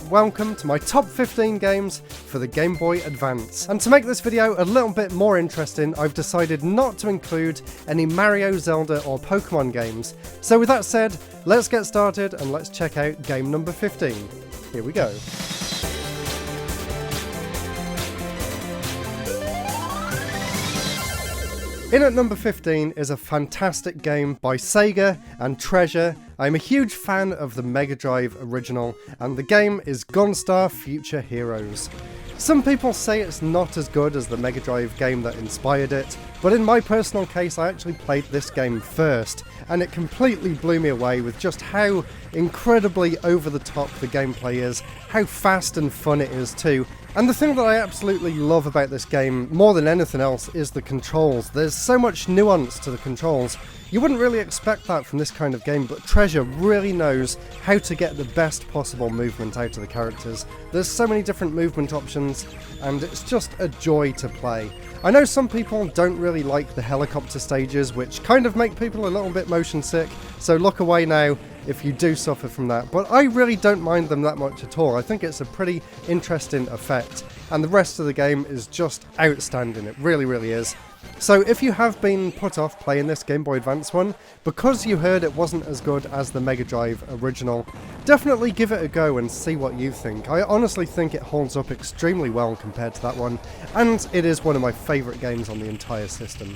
welcome to my top 15 games for the Game Boy Advance. And to make this video a little bit more interesting, I've decided not to include any Mario, Zelda or Pokemon games. So with that said, let's get started and let's check out game number 15. Here we go. In at number 15 is a fantastic game by Sega and Treasure. I'm a huge fan of the Mega Drive original, and the game is Gunstar Future Heroes. Some people say it's not as good as the Mega Drive game that inspired it, but in my personal case I actually played this game first, and it completely blew me away with just how incredibly over the top the gameplay is, how fast and fun it is too. And the thing that I absolutely love about this game, more than anything else, is the controls. There's so much nuance to the controls. You wouldn't really expect that from this kind of game, but Treasure really knows how to get the best possible movement out of the characters. There's so many different movement options, and it's just a joy to play. I know some people don't really like the helicopter stages, which kind of make people a little bit motion sick, so look away now if you do suffer from that, but I really don't mind them that much at all. I think it's a pretty interesting effect, and the rest of the game is just outstanding. It really, really is. So if you have been put off playing this Game Boy Advance one, because you heard it wasn't as good as the Mega Drive original, definitely give it a go and see what you think. I honestly think it holds up extremely well compared to that one, and it is one of my favourite games on the entire system.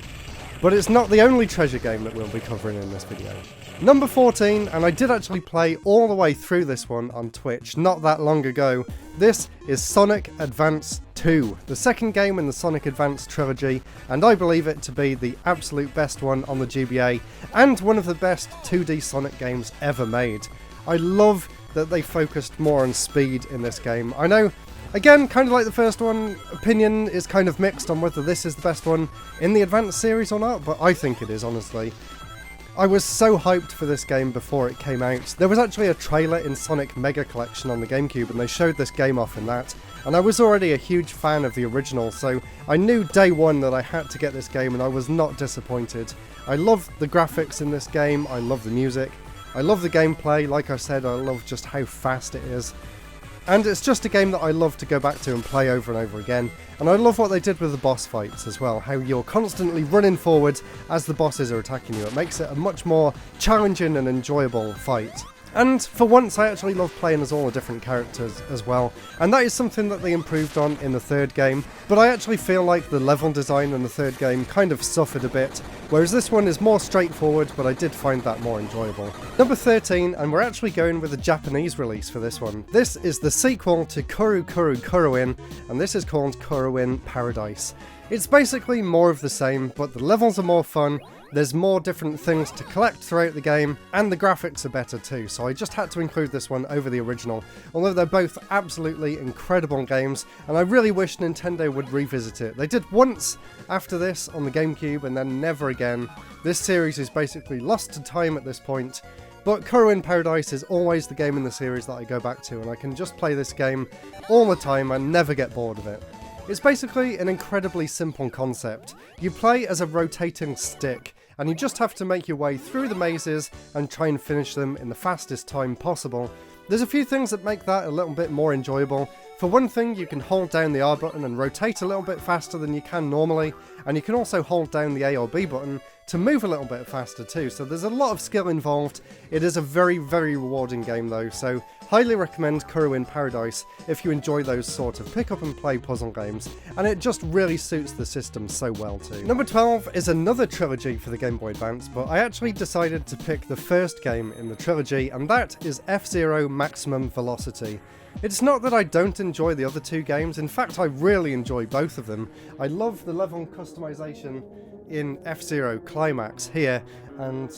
But it's not the only Treasure game that we'll be covering in this video. Number 14, and I did actually play all the way through this one on Twitch not that long ago. This is Sonic Advance 2, the second game in the Sonic Advance trilogy, and I believe it to be the absolute best one on the GBA, and one of the best 2D Sonic games ever made. I love that they focused more on speed in this game. I know, again, kind of like the first one, opinion is kind of mixed on whether this is the best one in the Advance series or not, but I think it is, honestly. I was so hyped for this game before it came out. There was actually a trailer in Sonic Mega Collection on the GameCube, and they showed this game off in that, and I was already a huge fan of the original, so I knew day one that I had to get this game, and I was not disappointed. I love the graphics in this game, I love the music, I love the gameplay. Like I said, I love just how fast it is. And it's just a game that I love to go back to and play over and over again. And I love what they did with the boss fights as well, how you're constantly running forward as the bosses are attacking you. It makes it a much more challenging and enjoyable fight. And for once I actually love playing as all the different characters as well, and that is something that they improved on in the third game, but I actually feel like the level design in the third game kind of suffered a bit, whereas this one is more straightforward, but I did find that more enjoyable. Number 13, and we're actually going with a Japanese release for this one. This is the sequel to Kururin, and this is called Kururin Paradise. It's basically more of the same, but the levels are more fun, there's more different things to collect throughout the game, and the graphics are better too, so I just had to include this one over the original, although they're both absolutely incredible games, and I really wish Nintendo would revisit it. They did once after this on the GameCube, and then never again. This series is basically lost to time at this point, but Kururin Paradise is always the game in the series that I go back to, and I can just play this game all the time and never get bored of it. It's basically an incredibly simple concept. You play as a rotating stick, and you just have to make your way through the mazes and try and finish them in the fastest time possible. There's a few things that make that a little bit more enjoyable. For one thing, you can hold down the R button and rotate a little bit faster than you can normally, and you can also hold down the A or B button to move a little bit faster too, so there's a lot of skill involved. It is a very, very rewarding game though, so highly recommend Kururin Paradise if you enjoy those sort of pick up and play puzzle games, and it just really suits the system so well too. Number 12 is another trilogy for the Game Boy Advance, but I actually decided to pick the first game in the trilogy, and that is F-Zero Maximum Velocity. It's not that I don't enjoy the other two games, in fact I really enjoy both of them. I love the level customization in F-Zero Climax here, and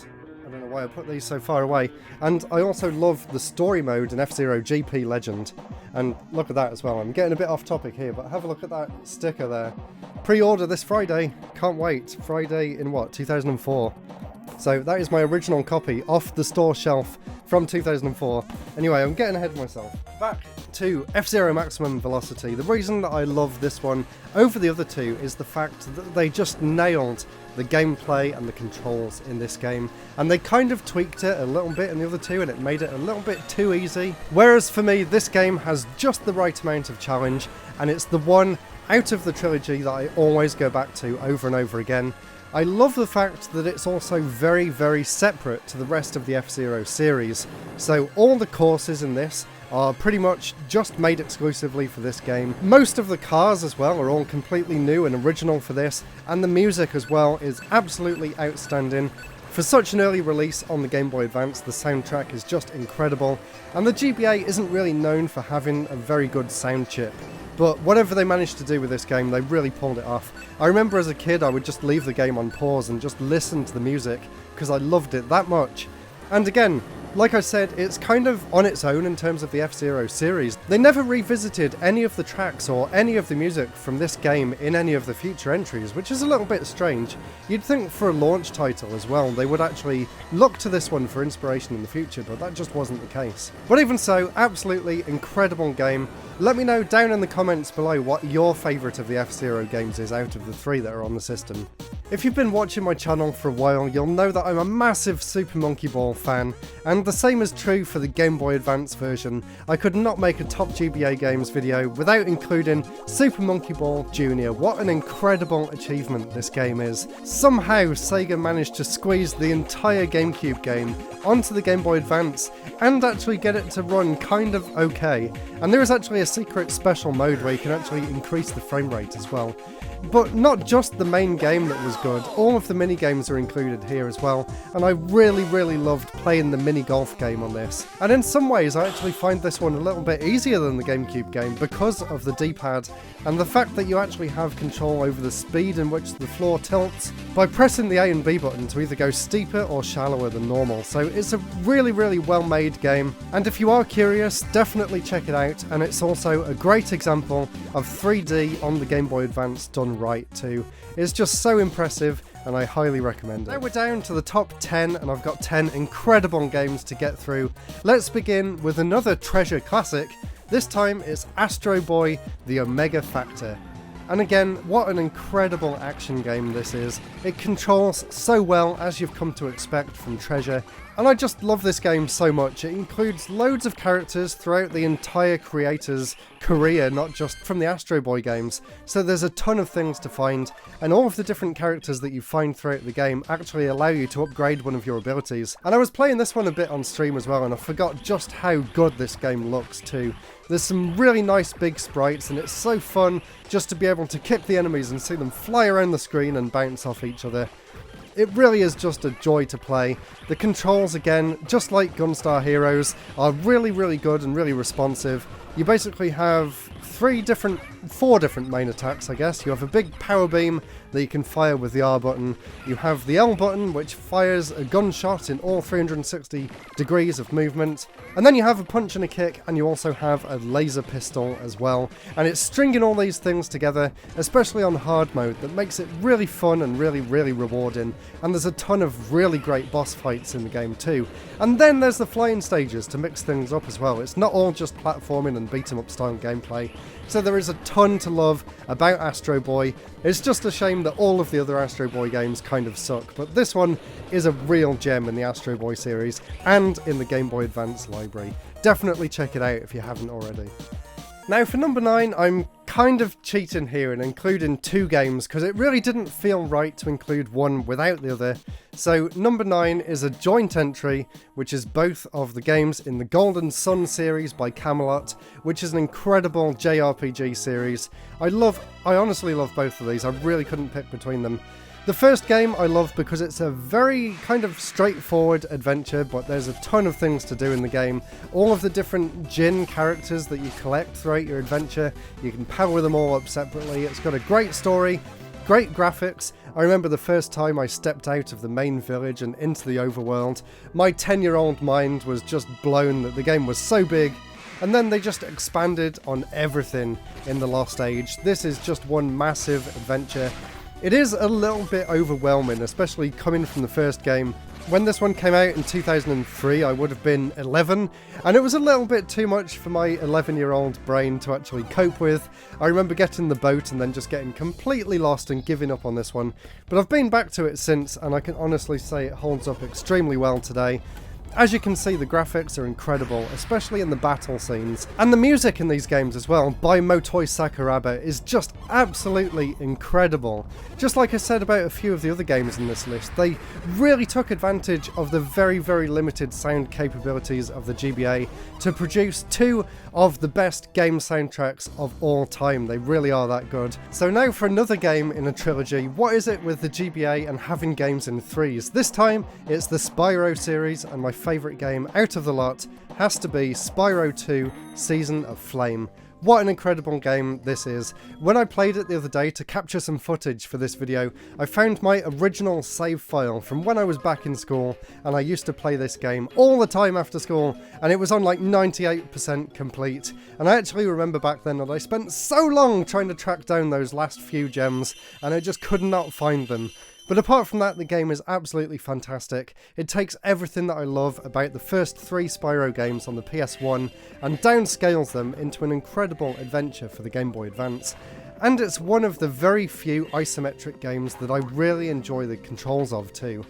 I don't know why I put these so far away, and I also love the story mode in F-Zero GP Legend, and look at that as well. I'm getting a bit off topic here, but have a look at that sticker there. Pre-order this Friday, can't wait. Friday in what, 2004? So that is my original copy off the store shelf from 2004. Anyway, I'm getting ahead of myself. Back to F-Zero Maximum Velocity. The reason that I love this one over the other two is the fact that they just nailed the gameplay and the controls in this game, and they kind of tweaked it a little bit in the other two, and it made it a little bit too easy. Whereas for me, this game has just the right amount of challenge, and it's the one out of the trilogy that I always go back to over and over again. I love the fact that it's also very, very separate to the rest of the F-Zero series. So all the courses in this are pretty much just made exclusively for this game. Most of the cars as well are all completely new and original for this, and the music as well is absolutely outstanding. For such an early release on the Game Boy Advance, the soundtrack is just incredible, and the GBA isn't really known for having a very good sound chip. But whatever they managed to do with this game, they really pulled it off. I remember as a kid I would just leave the game on pause and just listen to the music, because I loved it that much. And again, like I said, it's kind of on its own in terms of the F-Zero series. They never revisited any of the tracks or any of the music from this game in any of the future entries, which is a little bit strange. You'd think for a launch title as well, they would actually look to this one for inspiration in the future, but that just wasn't the case. But even so, absolutely incredible game. Let me know down in the comments below what your favourite of the F-Zero games is out of the three that are on the system. If you've been watching my channel for a while, you'll know that I'm a massive Super Monkey Ball fan, and the same is true for the Game Boy Advance version. I could not make a top GBA games video without including Super Monkey Ball Jr. What an incredible achievement this game is. Somehow Sega managed to squeeze the entire GameCube game onto the Game Boy Advance and actually get it to run kind of okay. And there is actually a secret special mode where you can actually increase the frame rate as well. But not just the main game that was good, all of the mini games are included here as well, and I really loved playing the mini golf game on this. And in some ways I actually find this one a little bit easier than the GameCube game because of the D-pad and the fact that you actually have control over the speed in which the floor tilts by pressing the A and B button to either go steeper or shallower than normal. So it's a really well made game, and if you are curious, definitely check it out. And it's also a great example of 3D on the Game Boy Advance done right too. It's just so impressive, and I highly recommend it. Now we're down to the top 10, and I've got 10 incredible games to get through. Let's begin with another treasure classic. This time it's Astro Boy: The Omega Factor. And again, what an incredible action game this is. It controls so well, as you've come to expect from Treasure, and I just love this game so much. It includes loads of characters throughout the entire creator's career, not just from the Astro Boy games, so there's a ton of things to find, and all of the different characters that you find throughout the game actually allow you to upgrade one of your abilities. And I was playing this one a bit on stream as well, and I forgot just how good this game looks too. There's some really nice big sprites, and it's so fun just to be able to kick the enemies and see them fly around the screen and bounce off each other. It really is just a joy to play. The controls, again, just like Gunstar Heroes, are really good and really responsive. You basically have four different main attacks, I guess. You have a big power beam that you can fire with the R button. You have the L button, which fires a gunshot in all 360 degrees of movement. And then you have a punch and a kick, and you also have a laser pistol as well. And it's stringing all these things together, especially on hard mode, that makes it really fun and really rewarding. And there's a ton of really great boss fights in the game too. And then there's the flying stages to mix things up as well. It's not all just platforming and beat 'em up style gameplay. So there is a ton to love about Astro Boy. It's just a shame that all of the other Astro Boy games kind of suck, but this one is a real gem in the Astro Boy series and in the Game Boy Advance library. Definitely check it out if you haven't already. Now for number 9, I'm kind of cheating here and including two games because it really didn't feel right to include one without the other. So number 9 is a joint entry, which is both of the games in the Golden Sun series by Camelot, which is an incredible JRPG series. I honestly love both of these. I really couldn't pick between them. The first game I love because it's a very kind of straightforward adventure, but there's a ton of things to do in the game. All of the different Jinn characters that you collect throughout your adventure, you can power them all up separately. It's got a great story, great graphics. I remember the first time I stepped out of the main village and into the overworld, my 10-year-old mind was just blown that the game was so big. And then they just expanded on everything in the Lost Age. This is just one massive adventure. It is a little bit overwhelming, especially coming from the first game. When this one came out in 2003, I would have been 11, and it was a little bit too much for my 11-year-old brain to actually cope with. I remember getting the boat and then just getting completely lost and giving up on this one. But I've been back to it since, and I can honestly say it holds up extremely well today. As you can see, the graphics are incredible, especially in the battle scenes. And the music in these games as well, by Motoi Sakuraba, is just absolutely incredible. Just like I said about a few of the other games in this list, they really took advantage of the very, very limited sound capabilities of the GBA to produce two of the best game soundtracks of all time. They really are that good. So now for another game in a trilogy. What is it with the GBA and having games in threes? This time, it's the Spyro series, and my favourite game out of the lot has to be Spyro 2 Season of Flame. What an incredible game this is. When I played it the other day to capture some footage for this video, I found my original save file from when I was back in school, and I used to play this game all the time after school, and it was on like 98% complete. And I actually remember back then that I spent so long trying to track down those last few gems, and I just could not find them. But apart from that, the game is absolutely fantastic. It takes everything that I love about the first three Spyro games on the PS1 and downscales them into an incredible adventure for the Game Boy Advance. And it's one of the very few isometric games that I really enjoy the controls of too.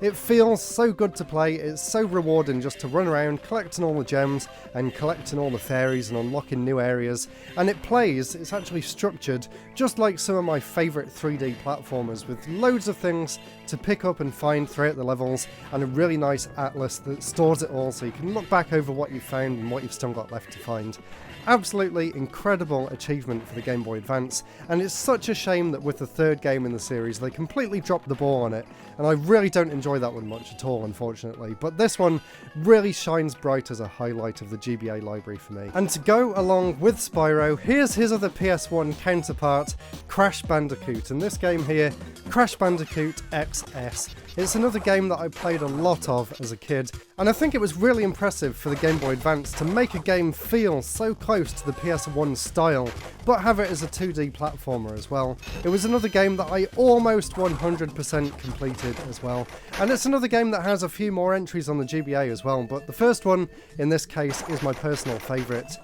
It feels so good to play, it's so rewarding just to run around collecting all the gems and collecting all the fairies and unlocking new areas, and it's actually structured just like some of my favourite 3D platformers, with loads of things to pick up and find throughout the levels, and a really nice atlas that stores it all so you can look back over what you've found and what you've still got left to find. Absolutely incredible achievement for the Game Boy Advance, and it's such a shame that with the third game in the series they completely dropped the ball on it, and I really don't enjoy that one much at all, unfortunately. But this one really shines bright as a highlight of the GBA library for me. And to go along with Spyro, here's his other PS1 counterpart, Crash Bandicoot, and this game here, Crash Bandicoot XS. It's another game that I played a lot of as a kid, and I think it was really impressive for the Game Boy Advance to make a game feel so close to the PS1 style, but have it as a 2D platformer as well. It was another game that I almost 100% completed as well, and it's another game that has a few more entries on the GBA as well, but the first one in this case is my personal favourite.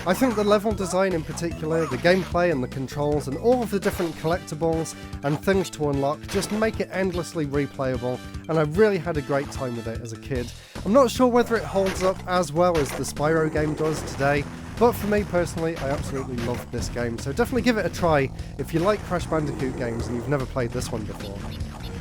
I think the level design in particular, the gameplay and the controls and all of the different collectibles and things to unlock just make it endlessly replayable, and I really had a great time with it as a kid. I'm not sure whether it holds up as well as the Spyro game does today, but for me personally, I absolutely loved this game, so definitely give it a try if you like Crash Bandicoot games and you've never played this one before.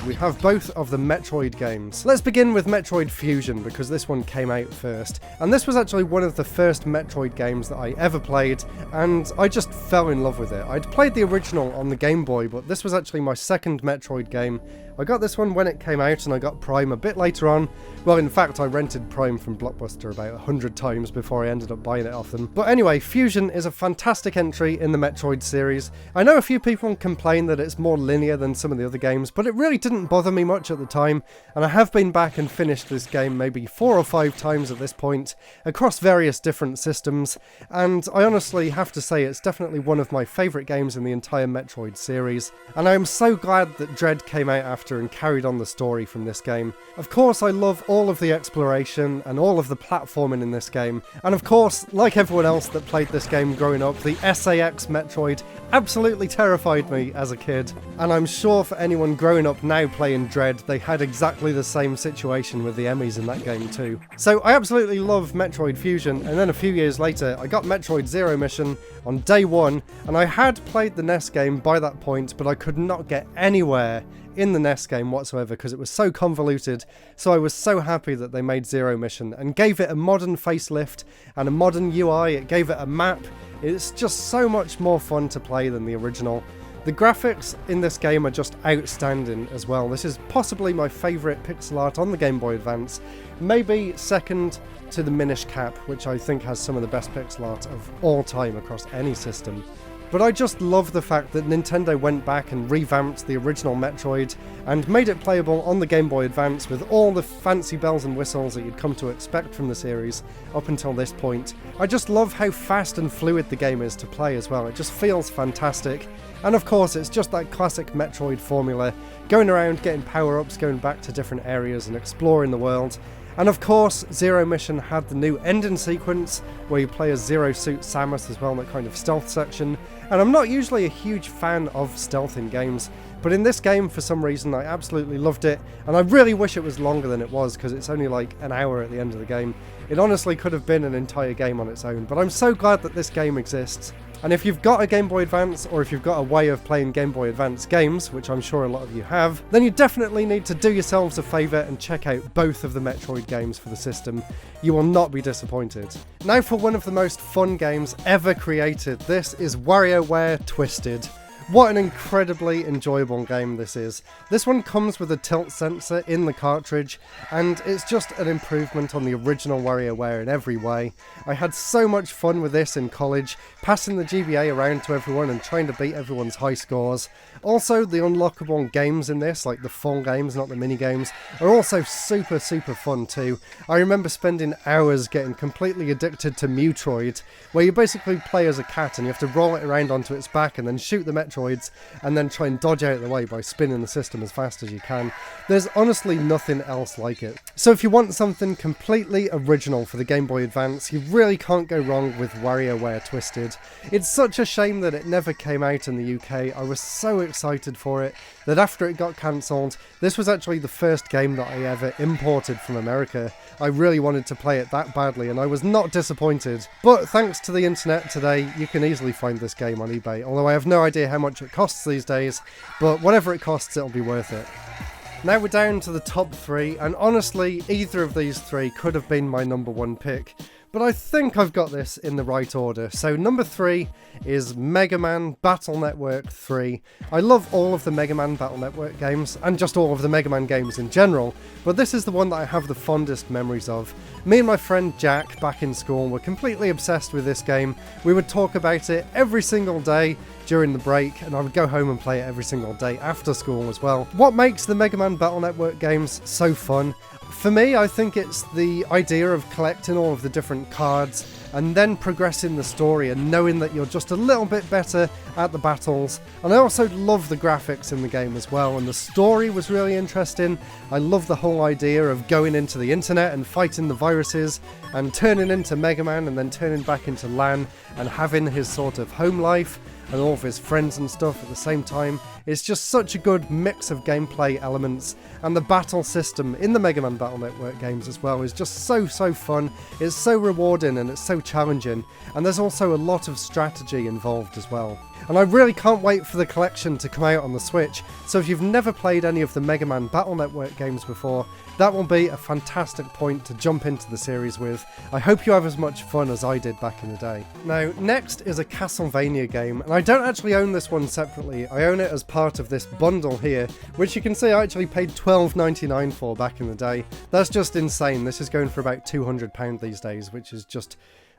We have both of the Metroid games. Let's begin with Metroid Fusion, because this one came out first. And this was actually one of the first Metroid games that I ever played, and I just fell in love with it. I'd played the original on the Game Boy, but this was actually my second Metroid game. I got this one when it came out, and I got Prime a bit later on. Well, in fact, I rented Prime from Blockbuster about 100 times before I ended up buying it off them. But anyway, Fusion is a fantastic entry in the Metroid series. I know a few people complain that it's more linear than some of the other games, but it really didn't bother me much at the time, and I have been back and finished this game maybe 4 or 5 times at this point, across various different systems, and I honestly have to say it's definitely one of my favourite games in the entire Metroid series, and I am so glad that Dread came out after and carried on the story from this game. Of course, I love all of the exploration and all of the platforming in this game, and of course, like everyone else that played this game growing up, the SAX Metroid absolutely terrified me as a kid, and I'm sure for anyone growing up now playing Dread, they had exactly the same situation with the Emmys in that game too. So I absolutely love Metroid Fusion, and then a few years later I got Metroid Zero Mission on day one, and I had played the NES game by that point, but I could not get anywhere in the NES game whatsoever because it was so convoluted, so I was so happy that they made Zero Mission and gave it a modern facelift and a modern UI, it gave it a map. It's just so much more fun to play than the original. The graphics in this game are just outstanding as well. This is possibly my favourite pixel art on the Game Boy Advance, maybe second to the Minish Cap, which I think has some of the best pixel art of all time across any system. But I just love the fact that Nintendo went back and revamped the original Metroid and made it playable on the Game Boy Advance with all the fancy bells and whistles that you'd come to expect from the series up until this point. I just love how fast and fluid the game is to play as well. It just feels fantastic. And of course, it's just that classic Metroid formula, going around, getting power-ups, going back to different areas and exploring the world. And of course, Zero Mission had the new ending sequence, where you play as Zero Suit Samus as well, that kind of stealth section. And I'm not usually a huge fan of stealth in games, but in this game, for some reason, I absolutely loved it. And I really wish it was longer than it was, because it's only like an hour at the end of the game. It honestly could have been an entire game on its own, but I'm so glad that this game exists. And if you've got a Game Boy Advance, or if you've got a way of playing Game Boy Advance games, which I'm sure a lot of you have, then you definitely need to do yourselves a favour and check out both of the Metroid games for the system. You will not be disappointed. Now for one of the most fun games ever created. This is WarioWare Twisted. What an incredibly enjoyable game this is. This one comes with a tilt sensor in the cartridge, and it's just an improvement on the original WarioWare in every way. I had so much fun with this in college, passing the GBA around to everyone and trying to beat everyone's high scores. Also, the unlockable games in this, like the full games, not the mini games, are also super fun too. I remember spending hours getting completely addicted to Metroid, where you basically play as a cat and you have to roll it around onto its back and then shoot the Metroids and then try and dodge out of the way by spinning the system as fast as you can. There's honestly nothing else like it. So if you want something completely original for the Game Boy Advance, you really can't go wrong with WarioWare Twisted. It's such a shame that it never came out in the UK. I was so excited for it that after it got cancelled, this was actually the first game that I ever imported from America. I really wanted to play it that badly and I was not disappointed. But thanks to the internet today, you can easily find this game on eBay, although I have no idea how much it costs these days, but whatever it costs, it'll be worth it. Now we're down to the top 3, and honestly, either of these 3 could have been my number 1 pick. But I think I've got this in the right order. So number 3 is Megaman Battle Network 3. I love all of the Megaman Battle Network games, and just all of the Megaman games in general, but this is the one that I have the fondest memories of. Me and my friend Jack, back in school, were completely obsessed with this game. We would talk about it every single day during the break, and I would go home and play it every single day after school as well. What makes the Megaman Battle Network games so fun? For me, I think it's the idea of collecting all of the different cards and then progressing the story and knowing that you're just a little bit better at the battles. And I also love the graphics in the game as well, and the story was really interesting. I love the whole idea of going into the internet and fighting the viruses and turning into Mega Man and then turning back into Lan and having his sort of home life and all of his friends and stuff at the same time. It's just such a good mix of gameplay elements, and the battle system in the Mega Man Battle Network games as well is just so fun. It's so rewarding and it's so challenging, and there's also a lot of strategy involved as well. And I really can't wait for the collection to come out on the Switch, so if you've never played any of the Mega Man Battle Network games before, that will be a fantastic point to jump into the series with. I hope you have as much fun as I did back in the day. Now, next is a Castlevania game, and I don't actually own this one separately. I own it as part of this bundle here, which you can see I actually paid $12.99 for back in the day. That's just insane. This is going for about £200 these days, which is just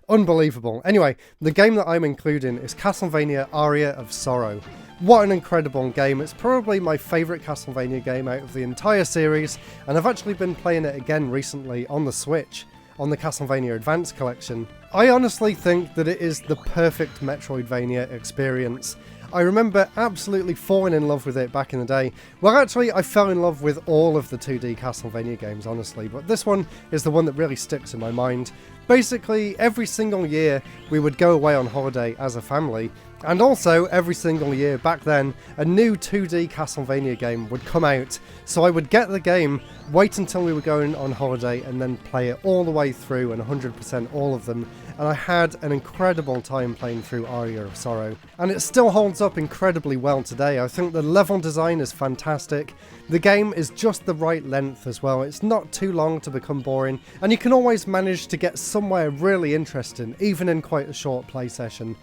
unbelievable. Anyway, the game that I'm including is Castlevania Aria of Sorrow. What an incredible game. It's probably my favourite Castlevania game out of the entire series, and I've actually been playing it again recently on the Switch, on the Castlevania Advance Collection. I honestly think that it is the perfect Metroidvania experience. I remember absolutely falling in love with it back in the day. Well, actually, I fell in love with all of the 2D Castlevania games, honestly, but this one is the one that really sticks in my mind. Basically, every single year we would go away on holiday as a family, and also every single year back then a new 2D Castlevania game would come out, so I would get the game, wait until we were going on holiday, and then play it all the way through and 100% all of them, and I had an incredible time playing through Aria of Sorrow. And it still holds up incredibly well today. I think the level design is fantastic, the game is just the right length as well, it's not too long to become boring, and you can always manage to get somewhere really interesting, even in quite a short play session.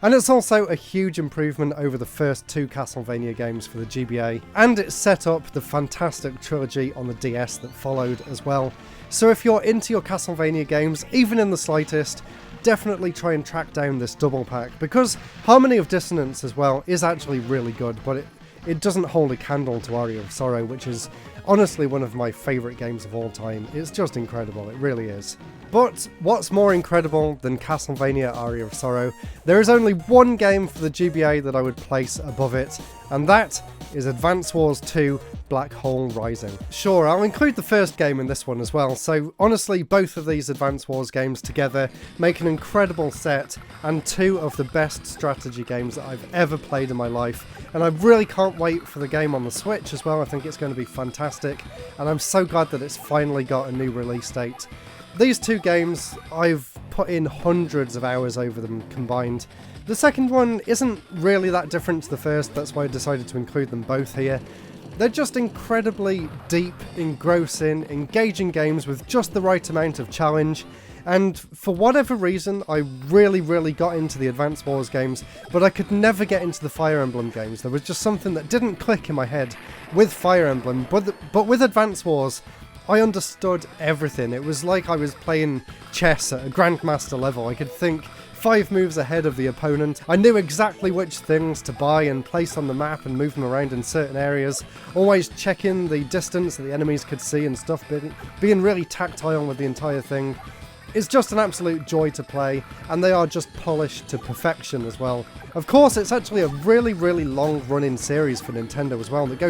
And it's also a huge improvement over the first 2 Castlevania games for the GBA, and it set up the fantastic trilogy on the DS that followed as well. So if you're into your Castlevania games, even in the slightest, definitely try and track down this double pack, because Harmony of Dissonance as well is actually really good, but it doesn't hold a candle to Aria of Sorrow, which is honestly one of my favourite games of all time. It's just incredible, it really is. But what's more incredible than Castlevania Aria of Sorrow? There is only one game for the GBA that I would place above it, and that is Advance Wars 2 Black Hole Rising. Sure, I'll include the first game in this one as well, so honestly both of these Advance Wars games together make an incredible set and two of the best strategy games that I've ever played in my life, and I really can't wait for the game on the Switch as well. I think it's going to be fantastic, and I'm so glad that it's finally got a new release date. These two games, I've put in hundreds of hours over them combined. The second one isn't really that different to the first, that's why I decided to include them both here. They're just incredibly deep, engrossing, engaging games with just the right amount of challenge, and for whatever reason I really got into the Advance Wars games, but I could never get into the Fire Emblem games. There was just something that didn't click in my head with Fire Emblem, but with Advance Wars I understood everything. It was like I was playing chess at a Grandmaster level. I could think 5 moves ahead of the opponent. I knew exactly which things to buy and place on the map and move them around in certain areas. Always checking the distance that the enemies could see and stuff, being really tactile with the entire thing. It's just an absolute joy to play, and they are just polished to perfection as well. Of course, it's actually a really long running series for Nintendo as well that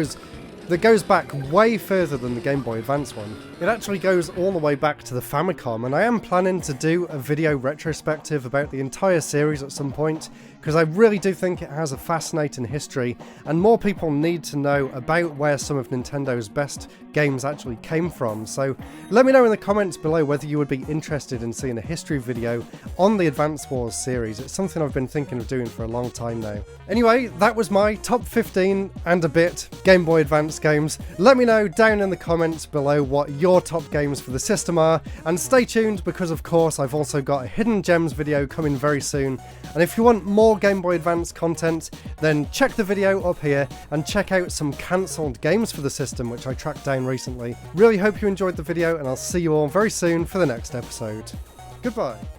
goes back way further than the Game Boy Advance one. It actually goes all the way back to the Famicom, and I am planning to do a video retrospective about the entire series at some point, because I really do think it has a fascinating history, and more people need to know about where some of Nintendo's best games actually came from. So let me know in the comments below whether you would be interested in seeing a history video on the Advance Wars series. It's something I've been thinking of doing for a long time now. Anyway, that was my top 15 and a bit Game Boy Advance games. Let me know down in the comments below what your top games for the system are, and stay tuned because of course I've also got a Hidden Gems video coming very soon, and if you want more Game Boy Advance content then check the video up here and check out some cancelled games for the system which I tracked down recently. Really hope you enjoyed the video, and I'll see you all very soon for the next episode. Goodbye.